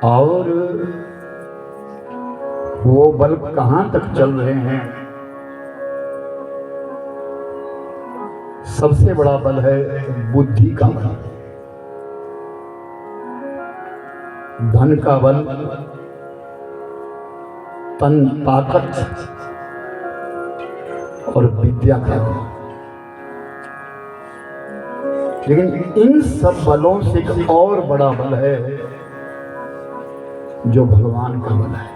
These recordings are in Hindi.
और वो बल कहां तक चल रहे हैं? सबसे बड़ा बल है बुद्धि का बल, धन का बल, तन ताकत और विद्या का बल। लेकिन इन सब बलों से एक और बड़ा बल है जो भगवान का बल है।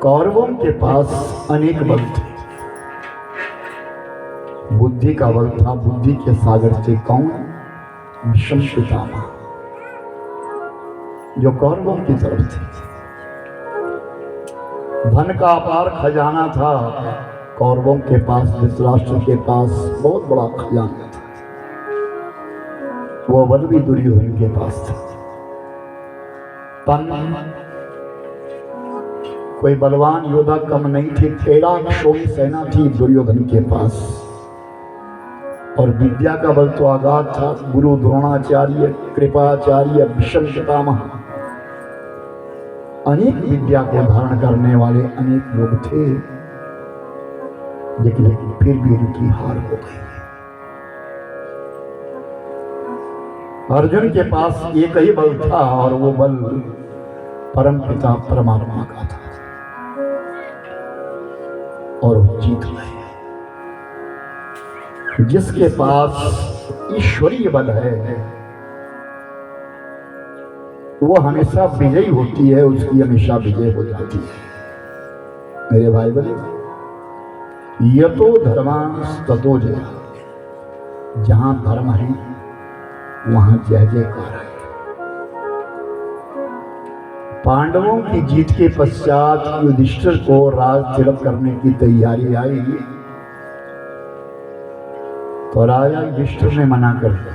कौरवों के पास अनेक बल थे। बुद्धि का बल था, बुद्धि के सागर से कौन? भीष्म पितामह, जो कौरवों की तरफ थे। धन का अपार खजाना था कौरवों के पास, धृतराष्ट्र के पास बहुत बड़ा खजाना था। वो बल भी दुर्योधन के पास था। कोई बलवान योद्धा कम नहीं थे। 13 क्षोणी सेना थी दुर्योधन के पास। और विद्या का बल तो आगाध था। गुरु द्रोणाचार्य, कृपाचार्य, भीष्म पितामह, अनेक विद्या को धारण करने वाले अनेक लोग थे। लेकिन फिर भी उनकी हार हो गई। अर्जुन के पास एक ही बल था और वो बल परम पिता परमात्मा का था और वो जीत गए। जिसके पास ईश्वरीय बल है वो हमेशा विजयी होती है, उसकी हमेशा विजय हो जाती है। मेरे भाई बहन, यतो धर्मांस्ततो जयः। जहां धर्म है वहां जय जयकार है। पांडवों की जीत के पश्चात युधिष्ठिर को राज तिलक करने की तैयारी आई तो राजा युधिष्ठिर ने मना कर दिया।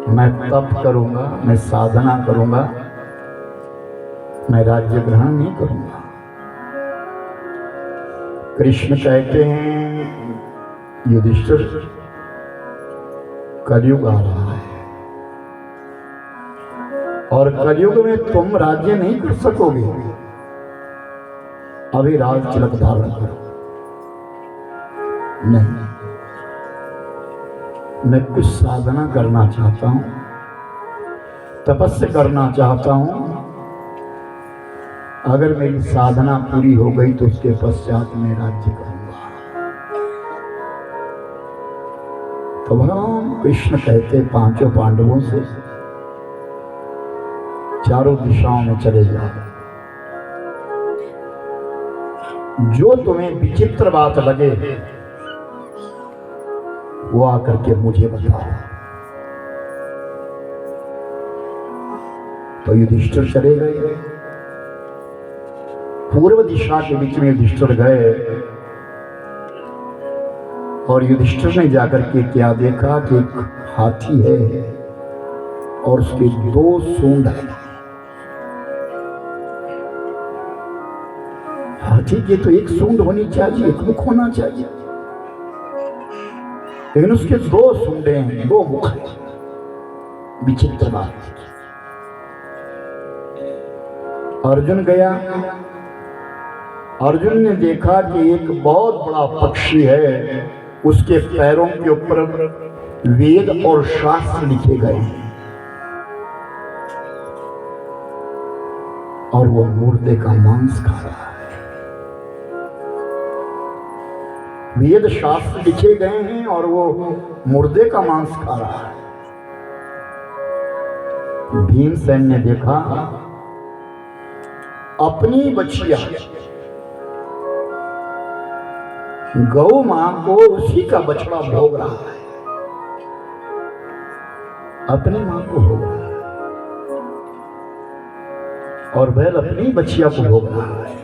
मैं तप करूंगा, मैं साधना करूंगा, मैं राज्य ग्रहण नहीं करूंगा। कृष्ण कहते हैं युधिष्ठिर, कलयुग आ रहा है और कलयुग में तुम राज्य नहीं कर सकोगे। अभी राज तिलक धारण करो। नहीं, मैं कुछ साधना करना चाहता हूं, तपस्या करना चाहता हूं। अगर मेरी साधना पूरी हो गई तो उसके पश्चात मैं राज्य करूंगा। तो भगवान कृष्ण कहते पांचों पांडवों से, चारों दिशाओं में चले जाओ। जो तुम्हें विचित्र बात लगे वो आकर के मुझे बताओ। तो युधिष्ठिर चले गए। पूर्व दिशा के बीच में युधिष्ठिर गए और युधिष्ठिर ने जाकर के क्या देखा कि एक हाथी है और उसके 2 सूंड है। हाथी की तो एक सूंड होनी चाहिए, एक मुख होना चाहिए, लेकिन उसके 2 सूंडें हैं, 2 मुख हैं। विचित्र बात। अर्जुन गया। अर्जुन ने देखा कि एक बहुत बड़ा पक्षी है, उसके पैरों के ऊपर वेद और शास्त्र लिखे गए हैं और वो मुर्दे का मांस खा रहा है। वेद शास्त्र लिखे गए हैं और वो मुर्दे का मांस खा रहा है। भीमसेन ने देखा अपनी बछिया गौ मां को उसी का बछड़ा भोग रहा है, अपनी मां को भोग रहा है और बैल अपनी बछिया को भोग रहा है।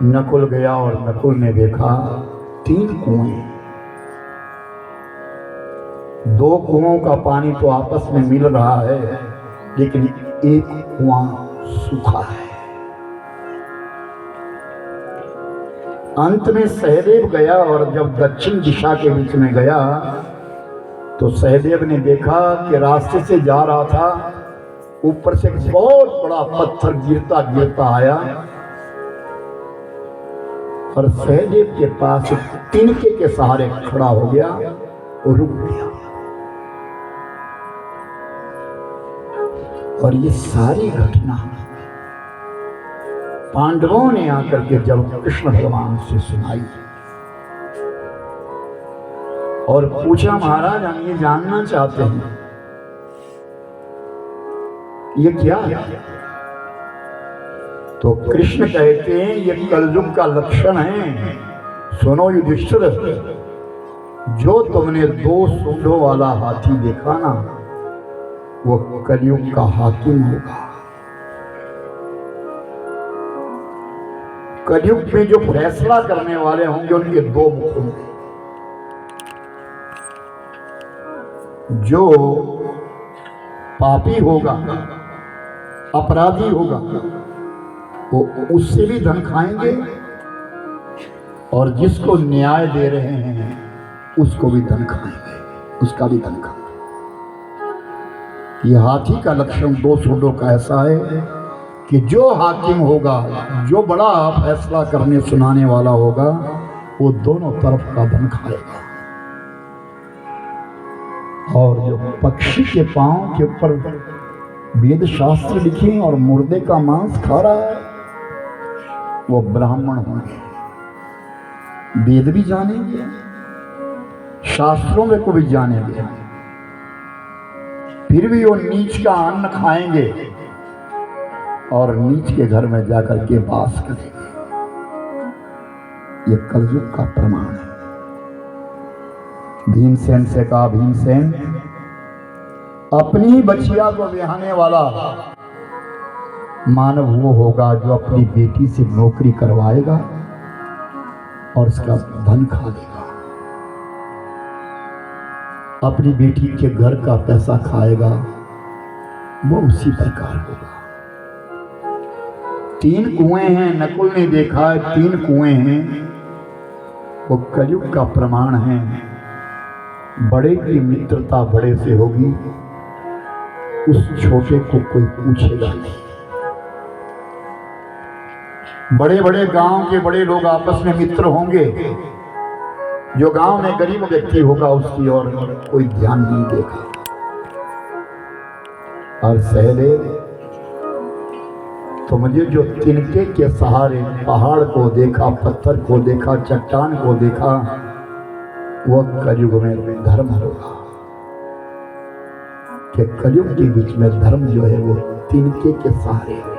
नकुल गया और नकुल ने देखा 3 कुएं। 2 कुओं का पानी तो आपस में मिल रहा है, लेकिन एक कुआं सूखा है। अंत में सहदेव गया और जब दक्षिण दिशा के बीच में गया तो सहदेव ने देखा कि रास्ते से जा रहा था, ऊपर से एक बहुत बड़ा पत्थर गिरता गिरता आया और सहदेव के पास तिनके के सहारे खड़ा हो गया और रुक गया। और ये सारी घटना पांडवों ने आकर के जब कृष्ण भगवान से सुनाई और पूछा, महाराज हम ये जानना चाहते हैं ये क्या है? तो कृष्ण कहते हैं ये कलयुग का लक्षण है। सुनो युधिष्ठिर, जो तुमने 2 सूंडों वाला हाथी देखा ना, वो कलयुग का हाकिम होगा। कलयुग में जो फैसला करने वाले होंगे उनके 2 मुख होंगे। जो पापी होगा, अपराधी होगा, वो उससे भी धन खाएंगे और जिसको न्याय दे रहे हैं उसको भी धन खाएंगे, उसका भी धन खाएंगे। ये हाथी का लक्षण 2 सूंडों का ऐसा है कि जो हाकिम होगा, जो बड़ा फैसला करने सुनाने वाला होगा, वो दोनों तरफ का धन खाएगा। और जो पक्षी के पांव के ऊपर वेद शास्त्र लिखे और मुर्दे का मांस खा रहा है, वो ब्राह्मण होंगे, वेद भी जानेंगे, शास्त्रों में को भी जानेंगे, फिर भी वो नीच का अन्न खाएंगे और नीच के घर में जाकर के वास करेंगे। ये कलयुग का प्रमाण है। भीमसेन से कहा, भीमसेन अपनी बचिया को ब्याहने वाला मानव वो होगा जो अपनी बेटी से नौकरी करवाएगा और उसका धन खा लेगा, अपनी बेटी के घर का पैसा खाएगा, वो उसी प्रकार होगा। 3 कुएं हैं, नकुल ने देखा है 3 कुएं हैं, वो कलयुग का प्रमाण है। बड़े की मित्रता बड़े से होगी, उस छोटे को कोई पूछेगा नहीं। बड़े बड़े गांव के बड़े लोग आपस में मित्र होंगे, जो गांव में गरीब व्यक्ति होगा उसकी ओर कोई ध्यान नहीं देगा। और सहदेव, तो मुझे जो तिनके के सहारे पहाड़ को देखा, पत्थर को देखा, चट्टान को देखा, वह कलयुग में धर्म होगा। कि कलयुग के बीच में धर्म जो है वो तिनके के सहारे होगा।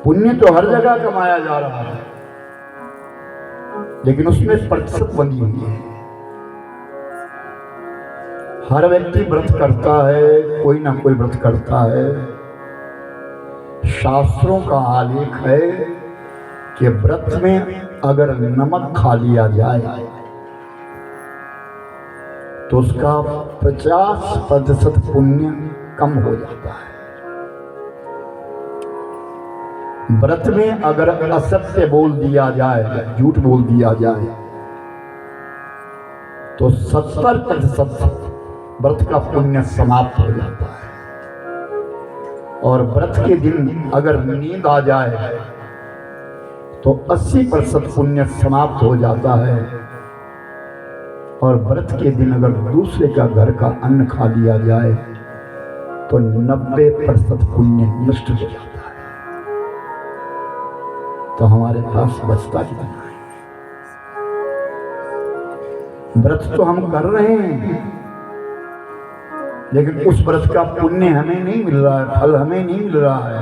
पुण्य तो हर जगह कमाया जा रहा है, लेकिन उसमें प्रतिशत बनी हुई है। हर व्यक्ति व्रत करता है, कोई ना कोई व्रत करता है। शास्त्रों का आलेख है कि व्रत में अगर नमक खा लिया जाए तो उसका 50% पुण्य कम हो जाता है। व्रत में अगर असत्य बोल दिया जाए, झूठ बोल दिया जाए, तो 70% व्रत का पुण्य समाप्त हो जाता है। और व्रत के दिन अगर नींद आ जाए तो 80% पुण्य समाप्त हो जाता है। और व्रत के दिन अगर दूसरे का घर का अन्न खा लिया जाए तो 90% पुण्य नष्ट हो जाता है। तो हमारे पास बचता कितना है? व्रत तो हम कर रहे हैं, लेकिन उस व्रत का पुण्य हमें नहीं मिल रहा है, फल हमें नहीं मिल रहा है,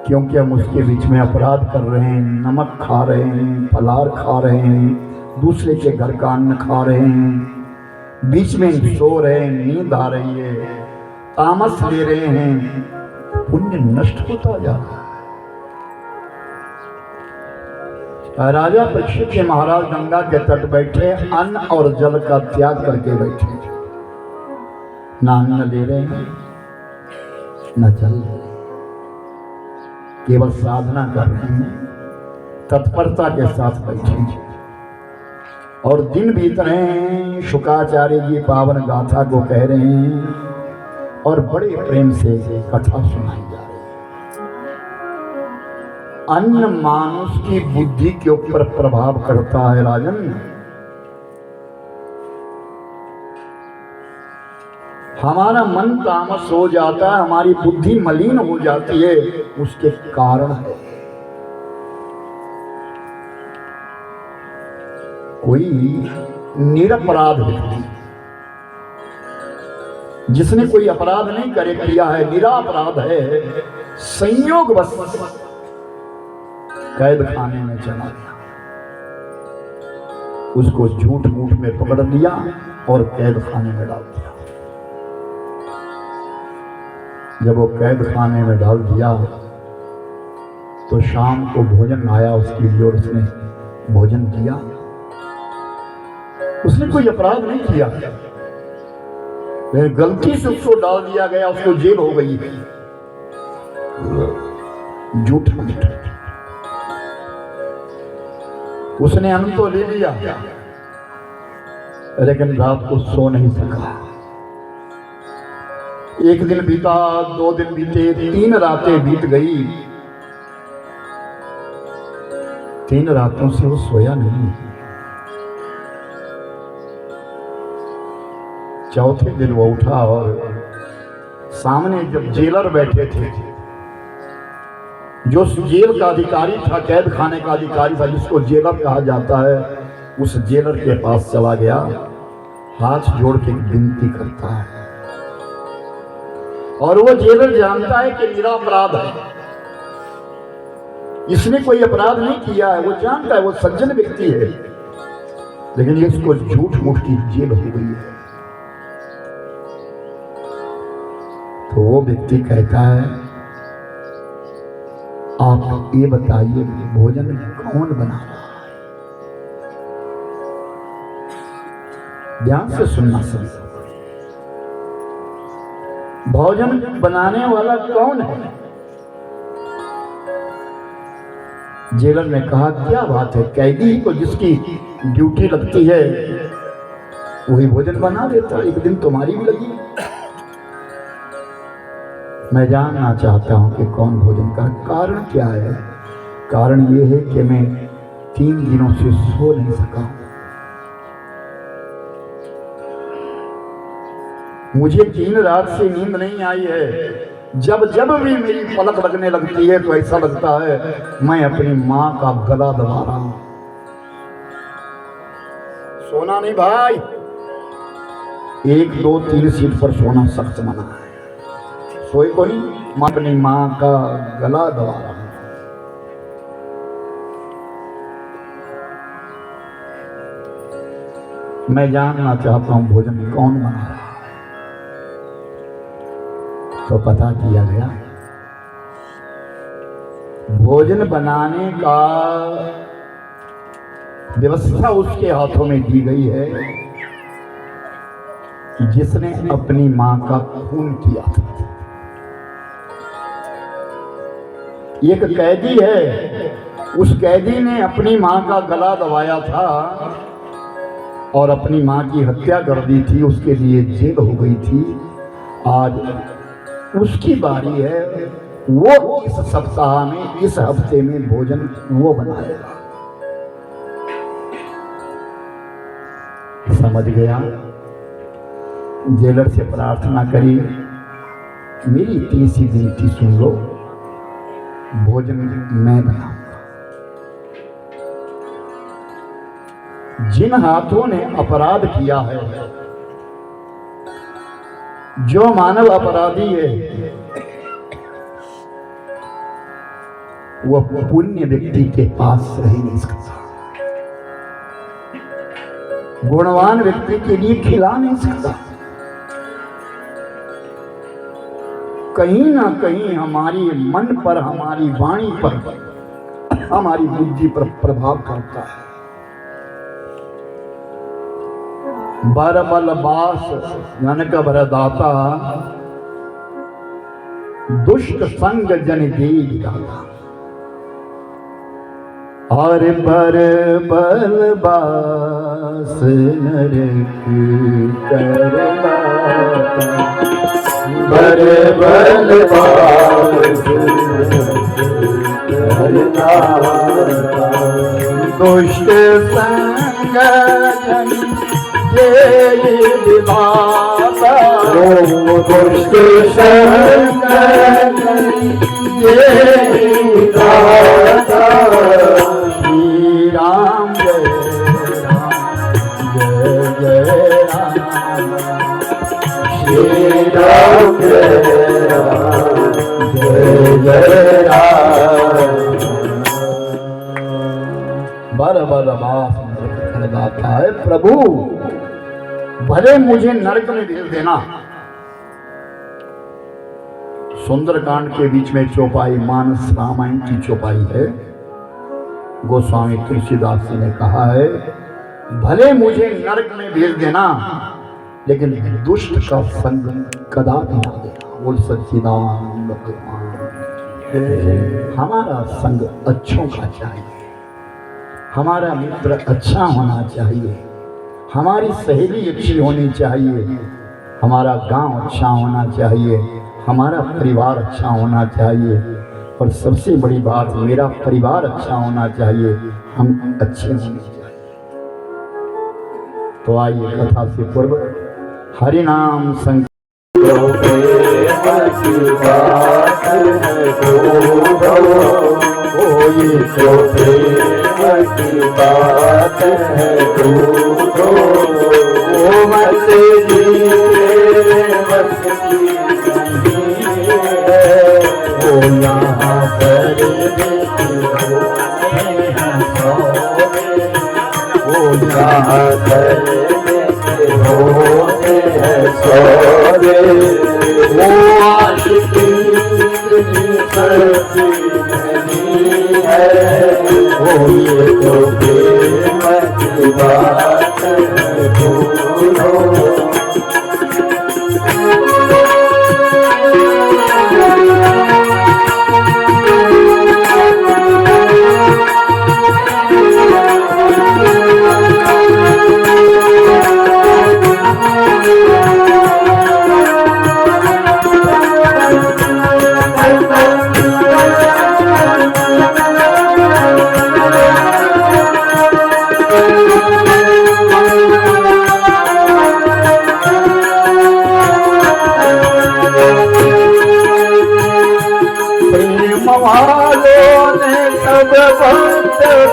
क्योंकि हम उसके बीच में अपराध कर रहे हैं, नमक खा रहे हैं, फलाहार खा रहे हैं, दूसरे के घर का अन्न खा रहे हैं, बीच में सो रहे हैं, नींद आ रही है, तामस ले रहे हैं, पुण्य नष्ट होता जा रहा है। राजा परीक्षित के महाराज गंगा के तट बैठे, अन्न और जल का त्याग करके बैठे, ना अन्न ले रहे हैं न जल ले रहे, केवल साधना कर रहे हैं, तत्परता के साथ बैठे और दिन बीत रहे हैं, शुकाचार्य जी पावन गाथा को कह रहे हैं और बड़े प्रेम से कथा सुनाई जा रही है। अन्न मानुष की बुद्धि के ऊपर प्रभाव करता है राजन। हमारा मन तामस हो जाता है, हमारी बुद्धि मलिन हो जाती है, उसके कारण है कोई निरपराध व्यक्ति जिसने कोई अपराध नहीं किया है, निरापराध है, संयोग बस कैद खाने में चला गया, उसको झूठ मूठ में पकड़ लिया और कैद खाने में डाल दिया। जब वो कैद खाने में डाल दिया तो शाम को भोजन आया उसके लिए और उसने भोजन दिया। उसने कोई अपराध नहीं किया, लेकिन गलती से उसको डाल दिया गया, उसको जेल हो गई। झूठ उसने अन्न तो ले लिया, लेकिन रात को सो नहीं सका। एक दिन बीता, 2 दिन बीते, 3 रातें बीत गई। 3 रातों से वो सोया नहीं। चौथे दिन वो उठा और सामने जब जेलर बैठे थे, जो जेल का अधिकारी था, कैद खाने का अधिकारी था, जिसको जेलर कहा जाता है, उस जेलर के पास चला गया, हाथ जोड़ के विनती करता है। और वो जेलर जानता है कि निरपराध है, इसने कोई अपराध नहीं किया है, वो जानता है, वो सज्जन व्यक्ति है, लेकिन इसको झूठ मूठ की जेल हो गई है। तो वो व्यक्ति कहता है, आप ये बताइए भोजन कौन बना रहा है? ध्यान से सुनना सभी। भोजन बनाने वाला कौन है? जेलर ने कहा, क्या बात है, कैदी को जिसकी ड्यूटी लगती है वही भोजन बना देता, एक दिन तुम्हारी भी लगी। मैं जानना चाहता हूं कि कौन भोजन का कारण क्या है? कारण ये है कि मैं 3 दिनों से सो नहीं सका। मुझे 3 रात से नींद नहीं आई है। जब जब भी मेरी पलक लगने लगती है तो ऐसा लगता है मैं अपनी मां का गला दबा रहा हूं। सोना नहीं भाई, 1, 2, 3 सीट पर सोना सख्त मना है। सोई को नहीं, मैं अपनी मां का गला दबा रहा हूं। मैं जानना चाहता हूं भोजन कौन बना रहा है। तो पता किया गया, भोजन बनाने का व्यवस्था उसके हाथों में दी गई है जिसने अपनी मां का खून किया था। एक कैदी है, उस कैदी ने अपनी मां का गला दबाया था और अपनी मां की हत्या कर दी थी, उसके लिए जेल हो गई थी। आज उसकी बारी है, वो इस सप्ताह में, इस हफ्ते में भोजन वो बनाएगा। समझ गया? जेलर से प्रार्थना करी, मेरी इतनी सी विनती सुन लो, भोजन मैं बनाऊंगा। जिन हाथों ने अपराध किया है, जो मानव अपराधी है, वह पुण्य व्यक्ति के पास रह नहीं सकता, गुणवान व्यक्ति के लिए खिला नहीं सकता। कहीं ना कहीं हमारी मन पर, हमारी वाणी पर, हमारी बुद्धि पर प्रभाव करता है। बर बल बास ननक भरदाता, दुष्ट संग जन देई दाता। और बर बलबास नरक करवा बर बलबास दुष्ट संग जय विधाता दुष्ट संग जय विधाता श्री राम जय जय राम श्री राम जय जय राम बर बलबास लगाता है प्रभु भले मुझे नरक में भेज देना। सुंदरकांड के बीच में चौपाई मानस रामायण की चौपाई है। गोस्वामी तुलसीदास जी ने कहा है भले मुझे नरक में भेज देना लेकिन दुष्ट का संग कदापि ना देना। बोल सच्चिदानंद भगवान हमारा संग अच्छों का चाहिए, हमारा मित्र अच्छा होना चाहिए, हमारी सहेली अच्छी होनी चाहिए, हमारा गांव अच्छा होना चाहिए, हमारा परिवार अच्छा होना चाहिए और सबसे बड़ी बात मेरा परिवार अच्छा होना चाहिए, हम अच्छे होने चाहिए। तो आइए कथा से पूर्व हरि नाम संकीर्तन ये तो प्रेम की बात है दूधो वो मत जीते बस की नहीं है वो यहाँ पर वो यहाँ पर होते हैं सोरे वो आशिकी करती नहीं है वो ये तो प्रेम की बात है दूधो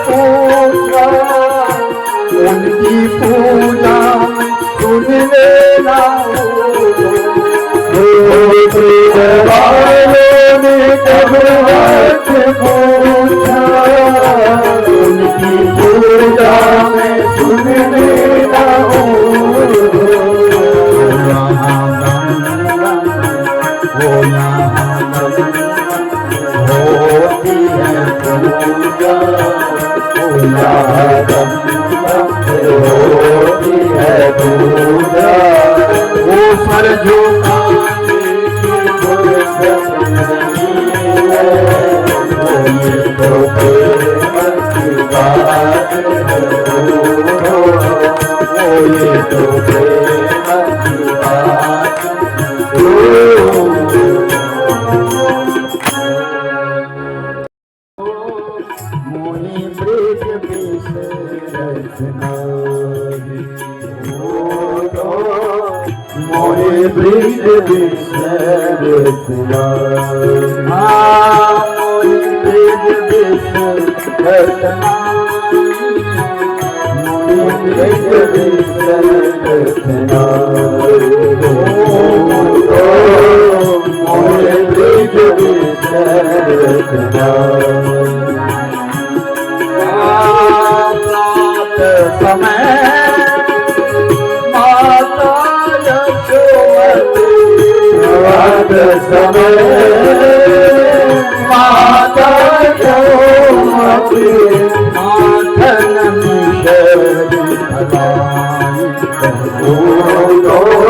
पूजा उनकी पूजा सुन लेना ने कब हाथ पूछा उनकी पूजा में सुन लेना वो होती है पूजा होती है पूजा वो सर झुका तो प्रेम की बात है ये तो प्रेम की बात मोरे ब्रिज विश्वरचना मोरे ब्रिज विश्वरचना मोरे ब्रिज विश्वरचना मोरे ब्रिज विश्वरचना रात समय समय माता यशोमती माथन मिशरी भलाई कहो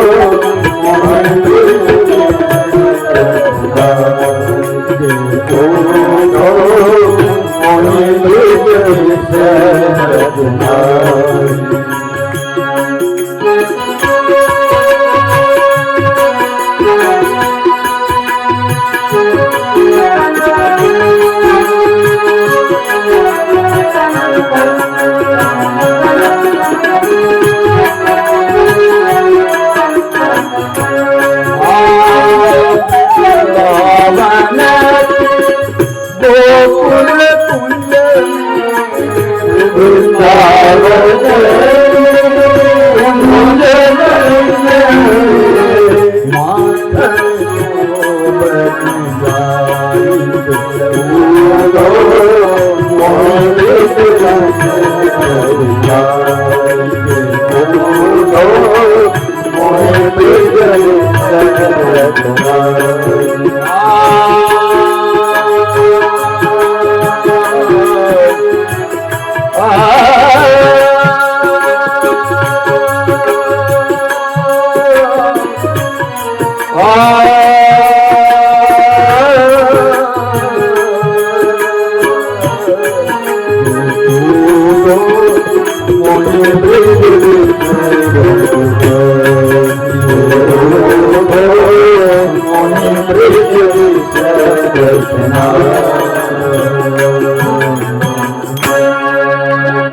मोहे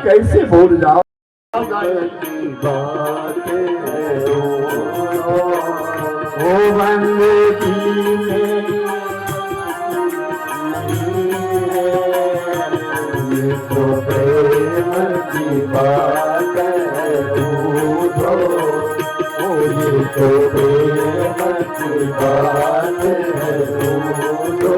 कैसे भूल जाओ ओ बंदे ये तो प्रेम की बात है दूधो, ओ ये तो प्रेम की बात है दूधो,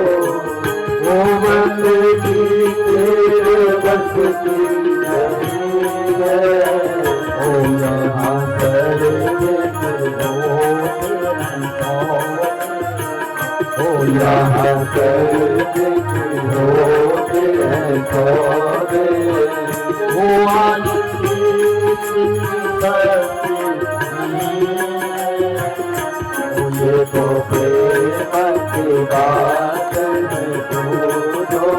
ओ बंदे की तेरे बस की नहीं है, ओ यहाँ करेंगे ओ यहाँ करेंगे होते हैं सौदे, वो आज की धरती नहीं है, ओ ये तो प्रेम की बात है दूधो।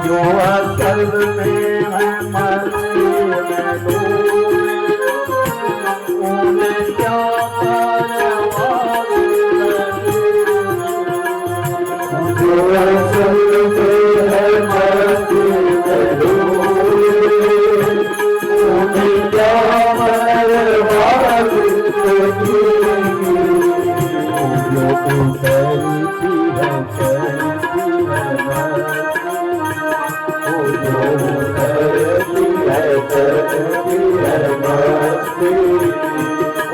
जो असल में है मस्ती में डूबे, उन्हें क्या परवाह जो असल में है मस्ती में डूबे, उन्हें क्या परवाह जो उतरती है चलती है मस्ती, ओ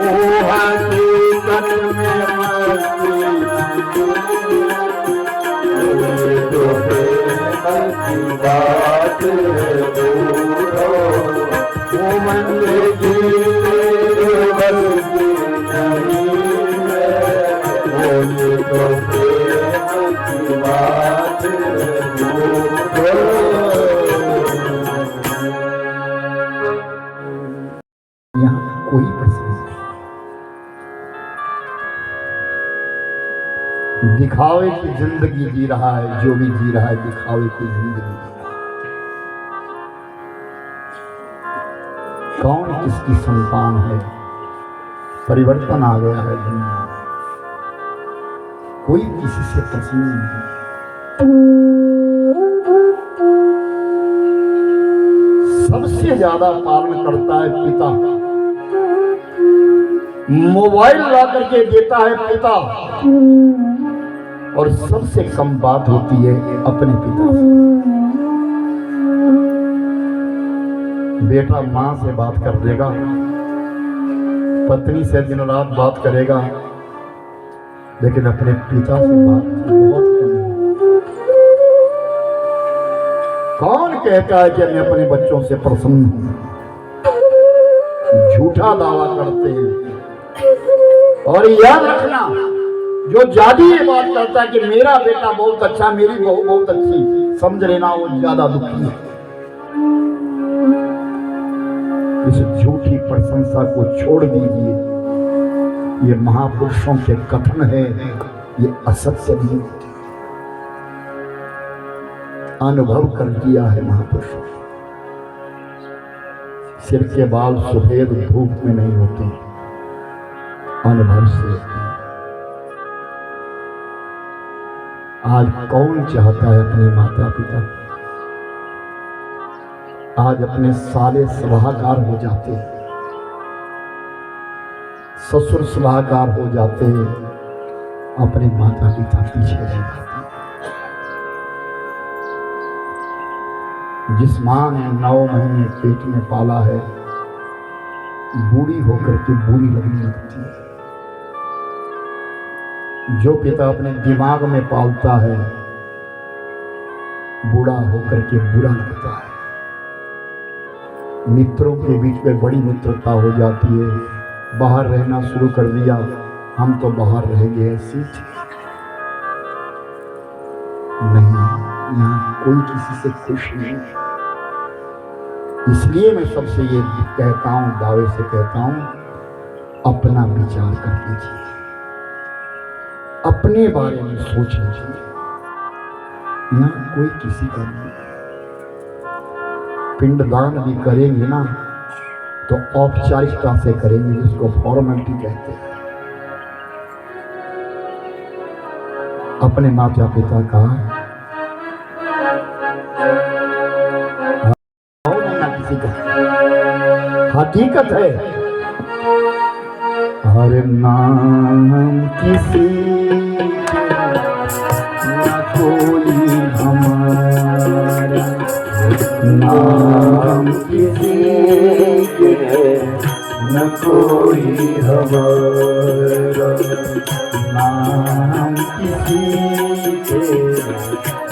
हकीकत में मस्ती, जो प्रेम की बात है दूधो, ओ मंदिर की तेरे बस की नहीं है, ओ ये तो प्रेम की बात है दूधो। यहाँ कोई प्रश्न नहीं, दिखावे की जिंदगी जी रहा है, जो भी जी रहा है दिखावे की जिंदगी जी रहा है। कौन किसकी संतान है, परिवर्तन आ गया है दुनिया में, कोई किसी से प्रश्न नहीं। सबसे ज्यादा पालन करता है पिता, मोबाइल ला करके देता है पिता, और सबसे कम बात होती है अपने पिता से। बेटा मां से बात कर देगा, पत्नी से दिन रात बात करेगा, लेकिन अपने पिता से बात बहुत कम है। कौन कहता है कि मैं अपने बच्चों से प्रसन्न हूं? झूठा दावा करते हैं। और याद रखना, जो ज्यादा ये बात करता है कि मेरा बेटा बहुत अच्छा, मेरी बहू बहुत अच्छी, समझ लेना वो ज्यादा दुखी है। इस झूठी प्रशंसा को छोड़ दीजिए। ये महापुरुषों के कथन है, ये असत्य नहीं होते। अनुभव कर दिया है महापुरुषों। सिर के बाल सफेद धूप में नहीं होते, अनुभव से। आज कौन चाहता है अपने माता पिता, आज अपने साले सलाहकार हो जाते हैं, ससुर सलाहकार हो जाते हैं, अपने माता पिता पीछे रह जाते हैं। जिस मां ने 9 महीने पेट में पाला है, बूढ़ी होकर के बुरी लगने लगती है। जो पिता अपने दिमाग में पालता है, बूढ़ा होकर के बुरा लगता है। मित्रों के बीच में बड़ी मित्रता हो जाती है, बाहर रहना शुरू कर दिया, हम तो बाहर रह गए, ऐसी नहीं। यहाँ कोई किसी से खुश नहीं। इसलिए मैं सबसे ये कहता हूं, दावे से कहता हूं, अपना विचार कर लीजिए, अपने बारे में सोच लीजिए। यहाँ कोई किसी का नहीं। पिंडदान भी करेंगे ना तो औपचारिकता से करेंगे, जिसको फॉर्मेलिटी कहते हैं। अपने माता पिता का किसी का हकीकत है। हर नाम किसी न कोई हमारा, नाम किसी के न कोई हमारा, नाम किसी के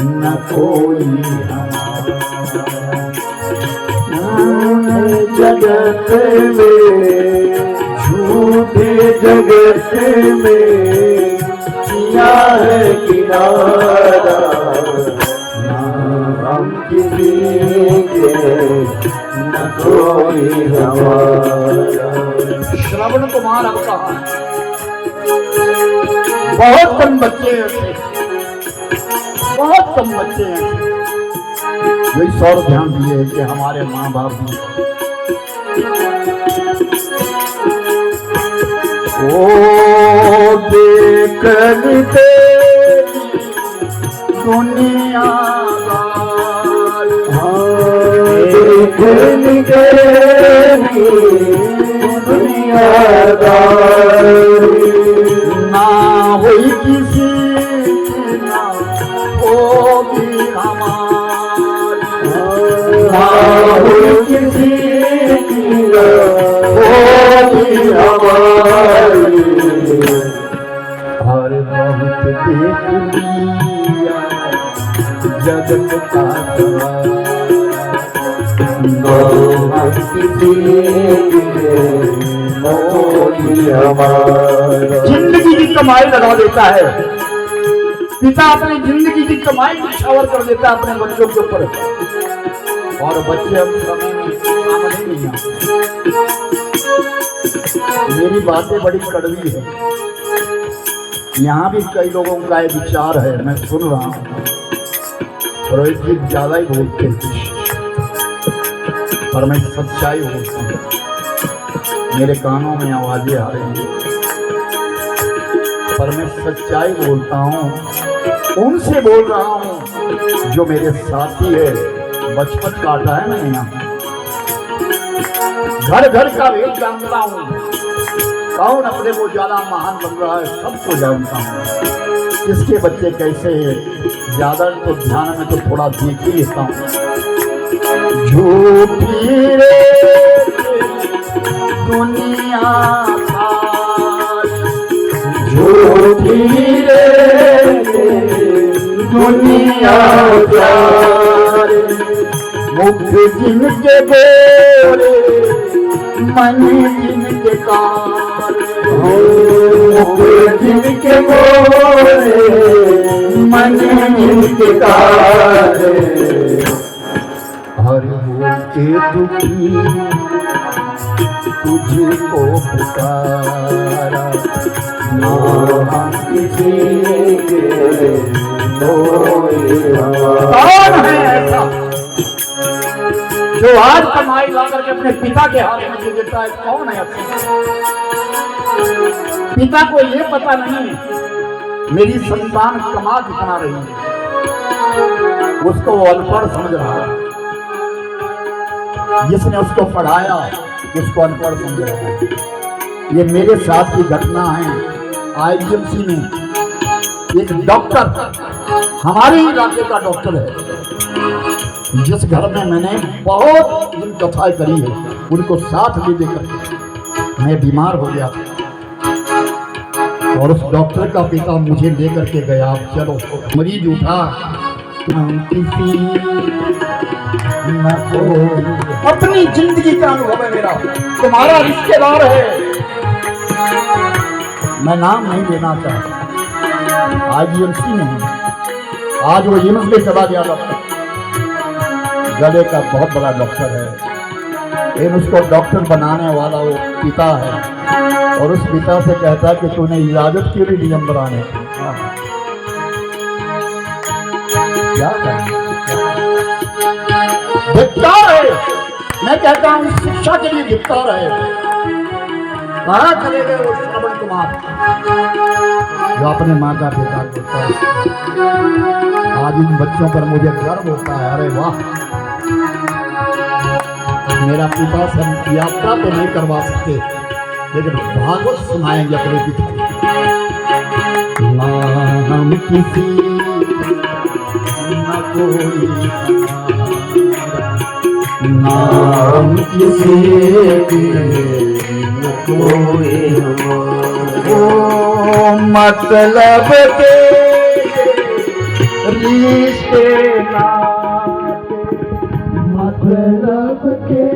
न कोई हमारा। जगत में झूठे जगत में किया है किनारा, नाम किसी के न कोई हमारा। श्रवण कुमार अब कहा, बहुत कम बच्चे हैं, बहुत कम बच्चे हैं जो इस और ध्यान दिए कि हमारे माँ बाप भी ओ देखते दुनिया ना हुई किसी ना होगी हमारी, ना हुई किसी ना होगी हमारी। हर बहुत देख लिया जगत का जिंदगी की कमाई लगा देता है पिता, अपनी जिंदगी की कमाई निछावर कर देता है अपने बच्चों के ऊपर, और बच्चे अब समय में आमदनी नहीं आते। मेरी बातें बड़ी कड़वी है, यहाँ भी कई लोगों का एक विचार है, मैं सुन रहा हूँ, रोहित जी ज्यादा ही बोलते हैं, पर मैं सच्चाई बोलता हूँ। मेरे कानों में आवाजें आ रही हैं, पर मैं सच्चाई बोलता हूँ। उनसे बोल रहा हूँ जो मेरे साथी है, बचपन काटा है मैंने यहाँ, घर घर का भेद जानता हूँ, कौन अपने को ज्यादा महान बन रहा है सबको जानता हूँ। किसके बच्चे कैसे हैं ज्यादा तो ध्यान में तो थोड़ा देख ही लेता हूँ। झूठी रे दुनिया झूठी रे दुनिया मुख जिनके बोले मन जिनके कारे, जिनके मोरे मन जिनके कारे, हर होके दुखी तुझको पुकारा, नाम किसी के कौन है ऐसा जो आज कमाई ला करके अपने पिता के हाथ में दे देता है? कौन है ऐसा? पिता को ये पता नहीं मेरी संतान कमा कितना रही है, उसको वो अनपढ़ समझ रहा है। जिसने उसको पढ़ाया उसको अनपढ़ समझ रहा है। ये मेरे साथ की घटना है। आईजीएमसी में एक डॉक्टर, हमारे इलाके का डॉक्टर है, जिस घर में मैंने बहुत दिन कथाएं करी है, उनको साथ ले लेकर मैं बीमार हो गया और उस डॉक्टर का पिता मुझे लेकर के गया, चलो मरीज उठा, किसी न कोई, अपनी जिंदगी का अनुभव है मेरा, तुम्हारा रिश्तेदार है, मैं नाम नहीं लेना चाहता। आईजीएमसी नहीं, आज वो एम्स में चला गया डॉक्टर, गले का बहुत बड़ा डॉक्टर है, लेकिन उसको डॉक्टर बनाने वाला वो पिता है और उस पिता से कहता है कि तूने इजाजत क्यों नहीं दी अंदर आने की? क्या धिक्कार है, मैं कहता हूँ शिक्षा के लिए धिक्कार है। कहाँ चले गए वो श्रवण कुमार जो अपने माता पिता को? आज इन बच्चों पर मुझे गर्व होता है। अरे वाह, मेरा पिता से हम यात्रा तो नहीं करवा सकते, लेकिन भागवत सुनाएंगे अपने पिता। नाम किसी न कोई, नाम किसी के न कोई, ओ मतलब के रिश्ते नाते, मतलब के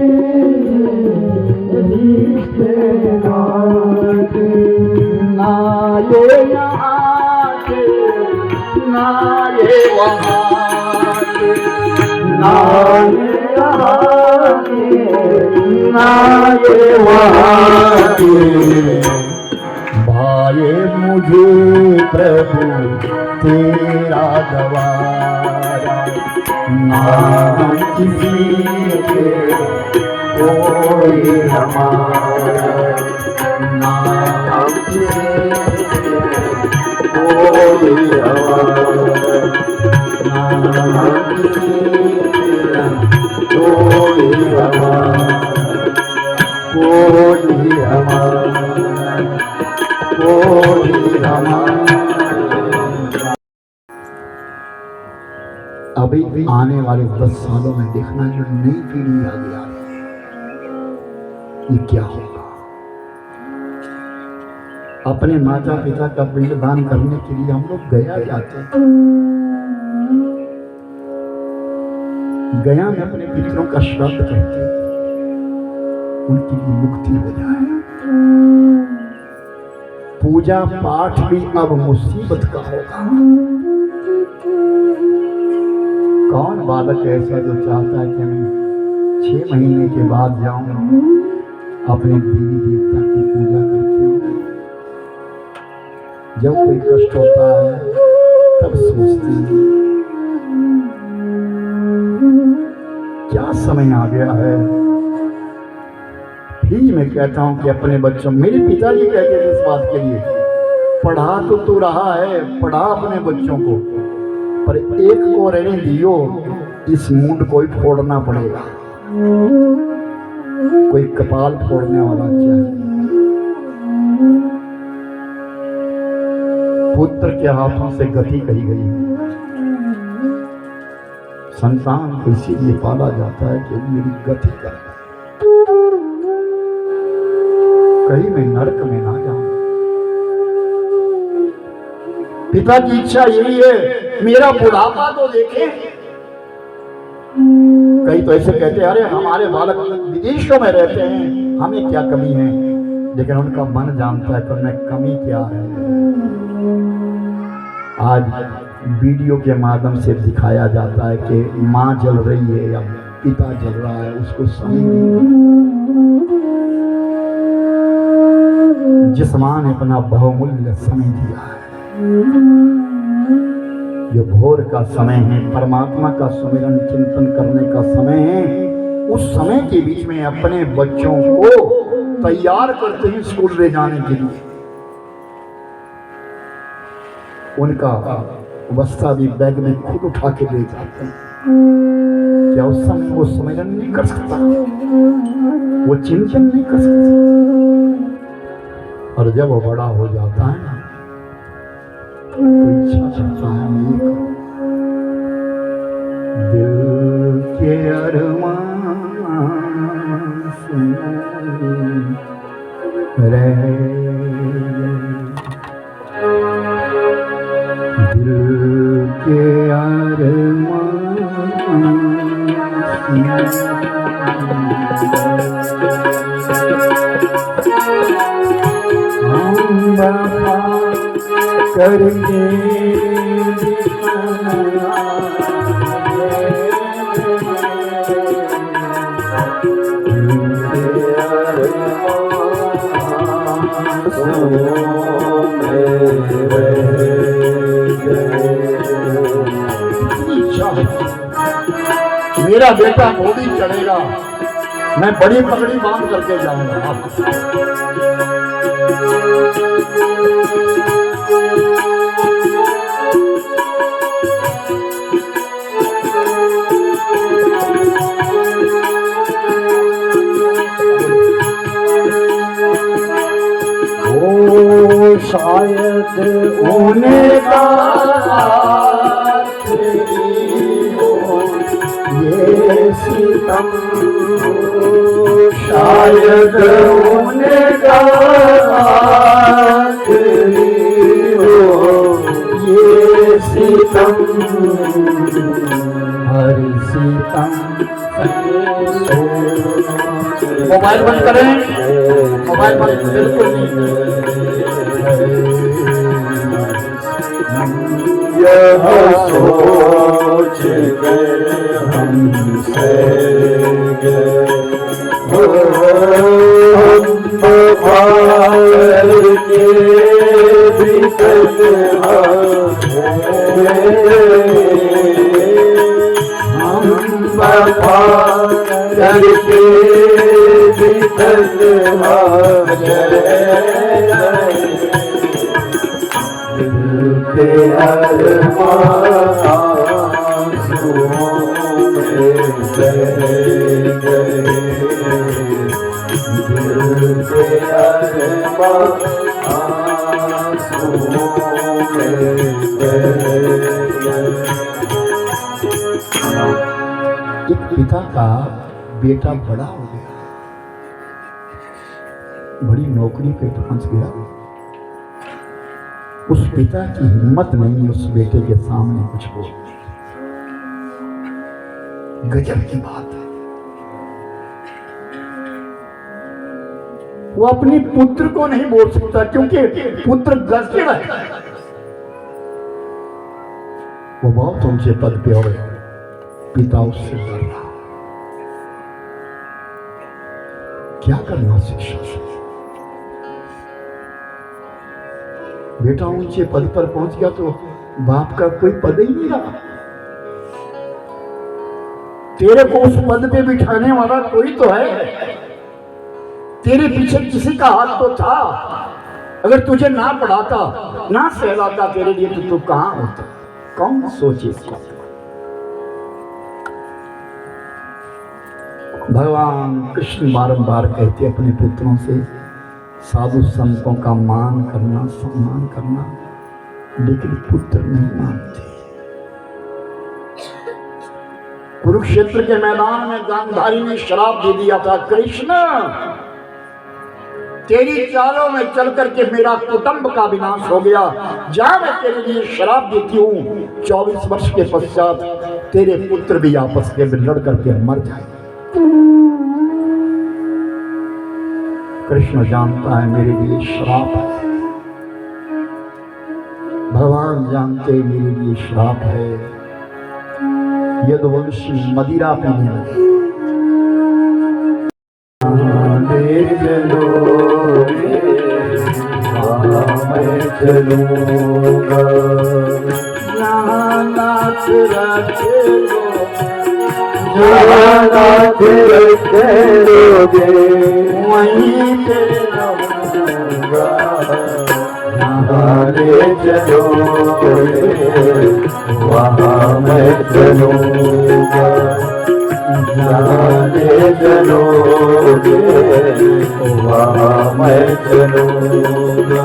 रिश्ते नाते, ना ये यहाँ के ना ये वहाँ के, ना ये यहाँ के ना ये वहाँ के, भाए मुझे प्रभु तेरा गवारा, नाम किसी के कोई हमारा, नाम किसी के कोई हमारा, नाम किसी के कोई हमारा, कोई हमारा, कोई हमारा। अभी आने वाले 10 सालों में देखना जो नई पीढ़ी आगे आ रही है, ये क्या होगा। अपने माता पिता का पिंडदान करने के लिए हम लोग गया जाते हैं, गया में अपने पितरों का श्राद्ध करते, उनकी भी मुक्ति हो जाए। पूजा पाठ भी अब मुसीबत का होगा। कौन बालक ऐसा जो चाहता है कि मैं 6 महीने के बाद जाऊं अपने देवी देवता की पूजा करके आऊं? जब कोई कष्ट होता है तब सोचते हैं क्या समय आ गया है। ही मैं कहता हूं कि अपने बच्चों, मेरे पिताजी कहते थे इस बात के लिए, पढ़ा तो तू रहा है, पढ़ा अपने बच्चों को, पर एक को रहने दियो, इस मुंड को ही फोड़ना पड़ेगा। कोई कपाल फोड़ने वाला चाहिए। पुत्र के हाथों से गति कही गई है। संतान को इसीलिए पाला जाता है कि मेरी गति कर, कहीं मैं नरक में ना जाऊं। पिता की इच्छा यही है, मेरा बुढ़ापा तो देखे, कई तो ऐसे कहते हैं, अरे हमारे बालक विदेशों में रहते हैं, हमें क्या कमी है। लेकिन उनका मन जानता है कि उनमें कमी क्या है। आज वीडियो के माध्यम से दिखाया जाता है कि माँ जल रही है या पिता जल रहा है, उसको समय जिस माँ ने अपना बहुमूल्य समय दिया है, जो भोर का समय है, परमात्मा का सुमिरन चिंतन करने का समय है, उस समय के बीच में अपने बच्चों को तैयार करते हैं स्कूल ले जाने के लिए। उनका बस्ता भी बैग में खुद उठा के ले जाते हैं। क्या उस समय वो सुमिरन नहीं कर सकता, वो चिंतन नहीं कर सकता? और जब वो बड़ा हो जाता है ना, तो इच्छा करता है मैं दिल के अरमान रह, दिल के अरमान हम वफा करके मेरा बेटा मोदी चढ़ेगा, मैं बड़ी पगड़ी बांध करके जाऊंगा। ओ शायद होने का ये सितम, शायद होने का ये सितम, हर सितम। मोबाइल बंद करें, मोबाइल बंद बिल्कुल नहीं। यह सोच गए हमसे गए के भीतर हम वफा करके भीतर के एक पिता का बेटा बड़ा हो गया, बड़ी नौकरी पे पहुंच गया। उस पिता की हिम्मत नहीं उस बेटे के सामने कुछ बोलने। गजब की बात है, वो अपने पुत्र को नहीं बोल सकता क्योंकि पुत्र गजब है, वो बहुत ऊंचे पद पे हो, पिता उससे डर रहा। क्या करना शिक्षा से? बेटा ऊंचे पद पर पहुंच गया तो बाप का कोई पद ही नहीं रहा। तेरे को उस पद पे बिठाने वाला कोई तो है, तेरे पीछे किसी का हाथ तो था। अगर तुझे ना पढ़ाता ना सहलाता तेरे लिए तो तू कहां होता? कौन सोचे इसका? भगवान कृष्ण बारंबार कहते अपने पुत्रों से, साधु संतों का मान करना, सम्मान करना, लेकिन पुत्र नहीं मानते। कुरुक्षेत्र के मैदान में गांधारी ने श्राप दे दिया था, कृष्ण तेरी चालों में चल करके मेरा कुटुंब का विनाश हो गया। जा, मैं तेरे लिए शराब देती हूँ, 24 वर्ष के पश्चात तेरे पुत्र भी आपस में लड़ करके मर जाए। कृष्ण जानता है मेरे लिए श्राप है, भगवान जानते मेरे लिए श्राप है। यदुवंशी मदिरा पीने लगे। मैं चलूंगा जहाँ नाथ रखेलो, जहाँ नाथ रखेलोगे वहीं पे रहूंगा। जहाँ ले चलोगे वहाँ मैं चलूंगा, जहाँ ले चलोगे वहाँ मैं चलूंगा।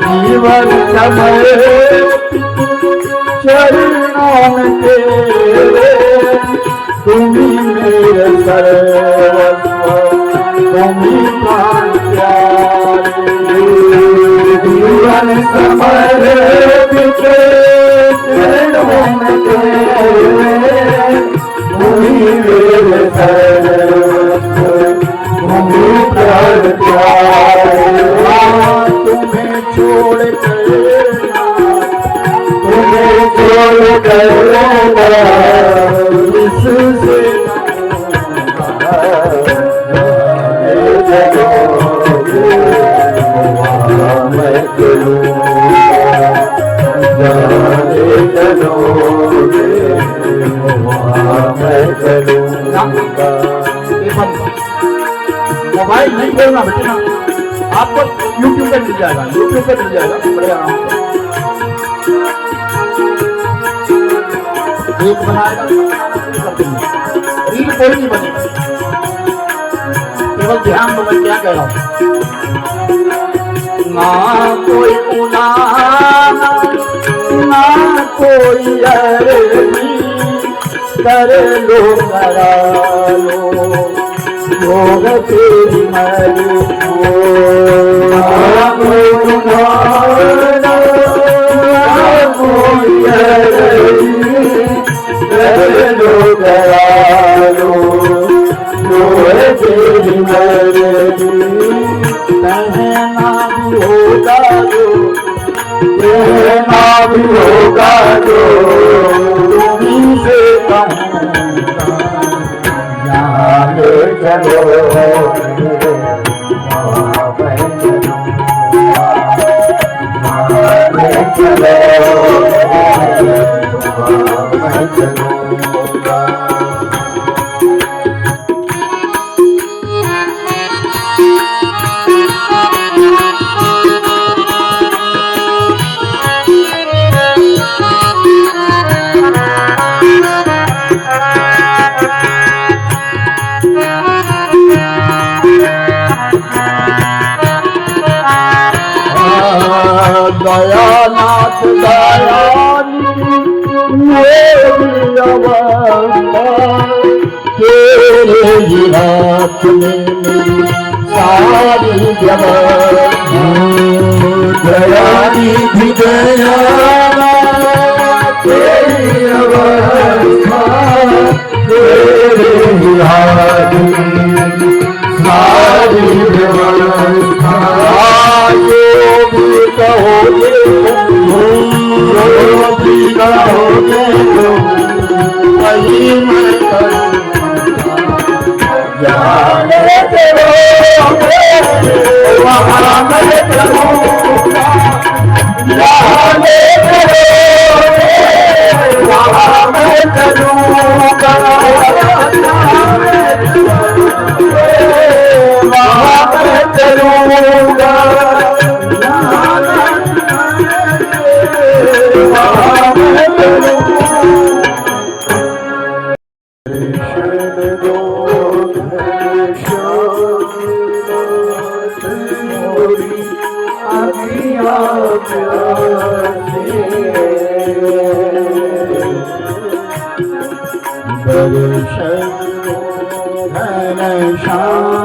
जीवन समय चरणों में तेरे, तुम्ही मेरे सर्वस्व, तुम्ही प्राण प्यारे। जीवन समय चरणों में तेरे, तुम्ही मेरे सर्वस्व, तुम्ही प्राण प्यारे। तुम्हें छोड़ कर इससे मैं चलूंगा, जाने चलोगे मैं चलूंगा। मोबाइल नहीं खोलना बेटा, आपको यूट्यूब पे मिल जाएगा, यूट्यूब पे मिल जाएगा बड़े आराम से। एक बनाएगा रील कोई नहीं बनेगी, केवल ध्यान दो मैं क्या कह रहा हूँ। ना कोई उलाना, ना कोई अरबी, कर लो करा लो योग तेरी मर्जी। ना कोई उलाना, ना कोई अरबी, कर लो करा लो योग तेरी मर्जी। कहना भी होगा जो, कहना भी होगा जो, तुम्हीं से कहूँगा। जहाँ ले चलोगे वहाँ मैं चलूँगा, जहाँ ले चलोगे वहाँ मैं चलूँगा। दयानाथ दयानी मेरी अवस्था, तेरे ही हाथ में मेरी सारी व्यवस्था। दयानिधि दयाला तेरी अवस्था, तेरे ही हाथ में सारी व्यवस्था। योगी कहोगे योगी कहोगे वही मैं करूँगा। जहाँ ले चलोगे वहाँ मैं चलूँगा, जहाँ ले चलोगे वहाँ मैं चलूँगा, वहाँ मैं दर्शन घनश्याम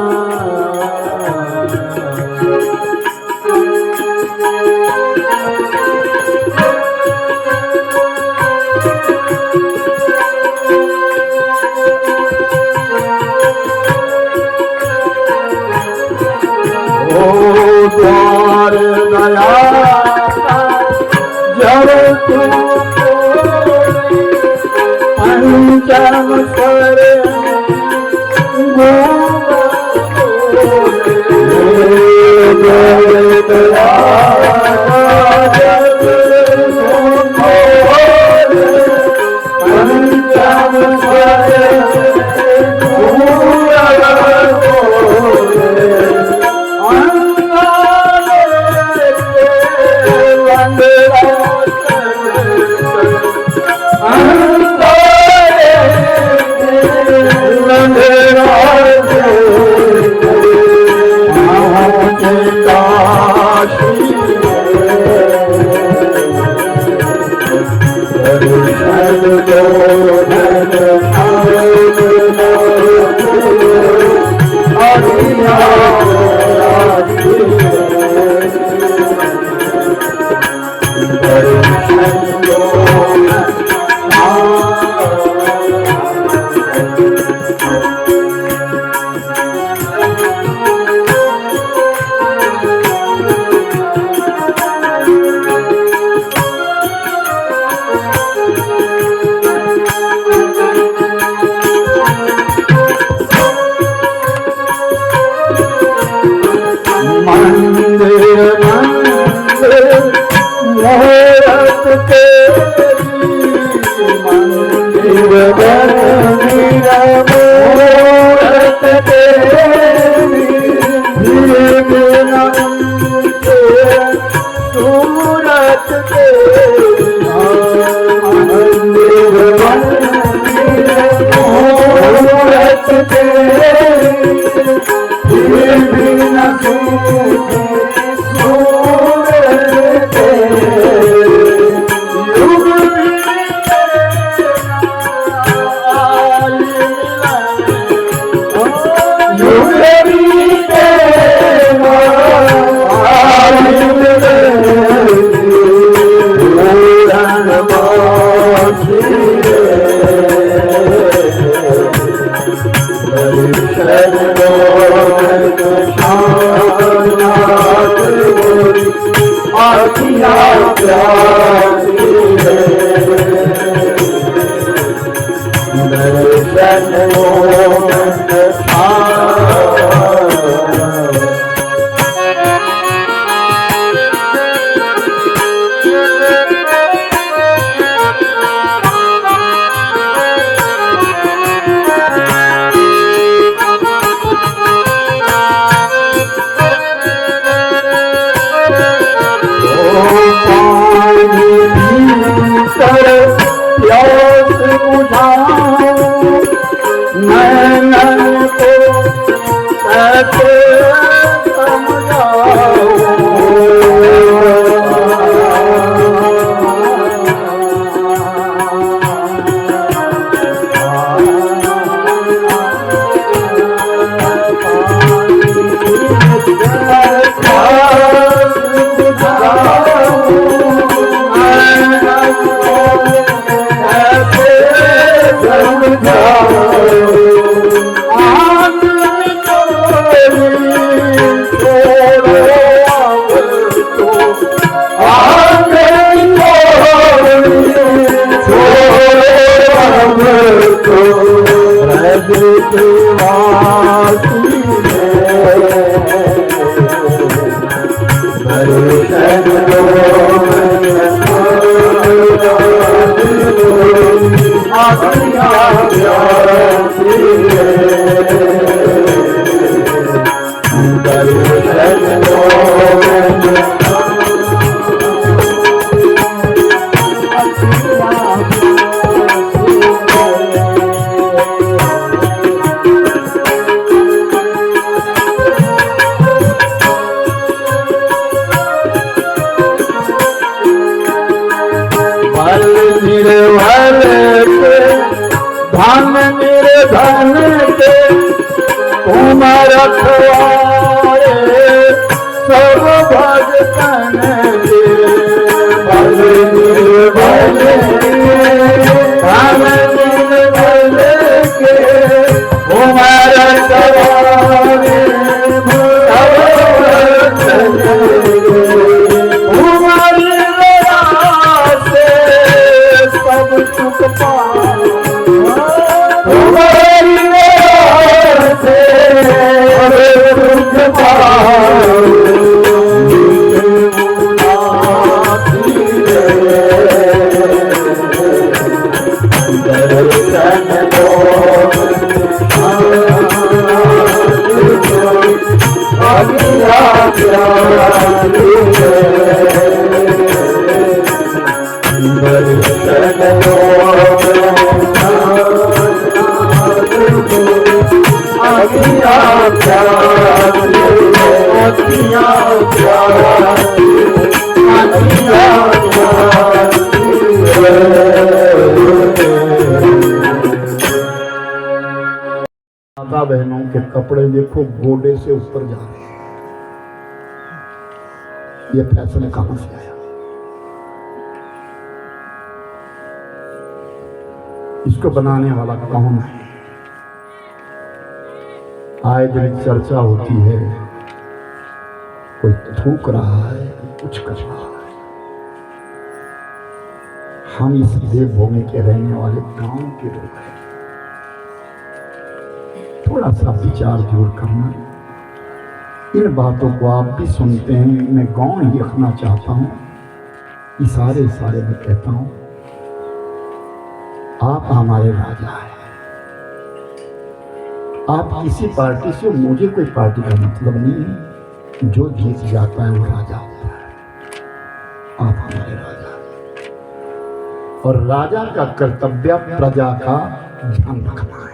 द्वार गया जब तुम पंचम स्वर भल के धन निर्धन के तुम रखवारे सब भगतन के भल निर्भल धन निर्भल के तुम रखवारे सब भगतन के तुम्हारी दया से सब सुख पाओ तुम्हारी दया से सब सुख पाओ दर्शन माता बहनों के कपड़े देखो गोडे से ऊपर जा रहे हैं। ये फैसला कहां से आया? इसको बनाने वाला कौन है? आए दिन चर्चा होती है, कोई थूक रहा है, कुछ कर रहा है। हम इस देवभूमि के रहने वाले गांव के लोग हैं, थोड़ा सा विचार जरूर करना। इन बातों को आप भी सुनते हैं, मैं गौण ही रखना चाहता हूं। इशारे में कहता हूं, आप हमारे राजा हैं। आप किसी पार्टी से, मुझे कोई पार्टी का मतलब नहीं है। जो जीत जाता है वो राजा होता है। आप हमारे राजा हैं और राजा का कर्तव्य प्रजा का ध्यान रखना है।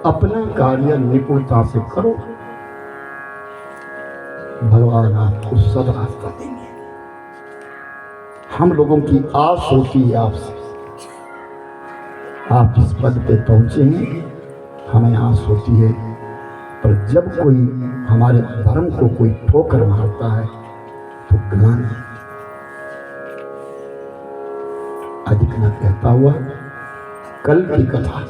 अपना कार्य निपुणता से करो, भगवान आपको सदा रास्ता देंगे। हम लोगों की आस होती है आपसे, आप जिस पद पे पहुंचे हैं हमें आस होती है, पर जब कोई हमारे धर्म को कोई ठोकर मारता है तो ग्लानि। अधिक न कहता हुआ कल की कथा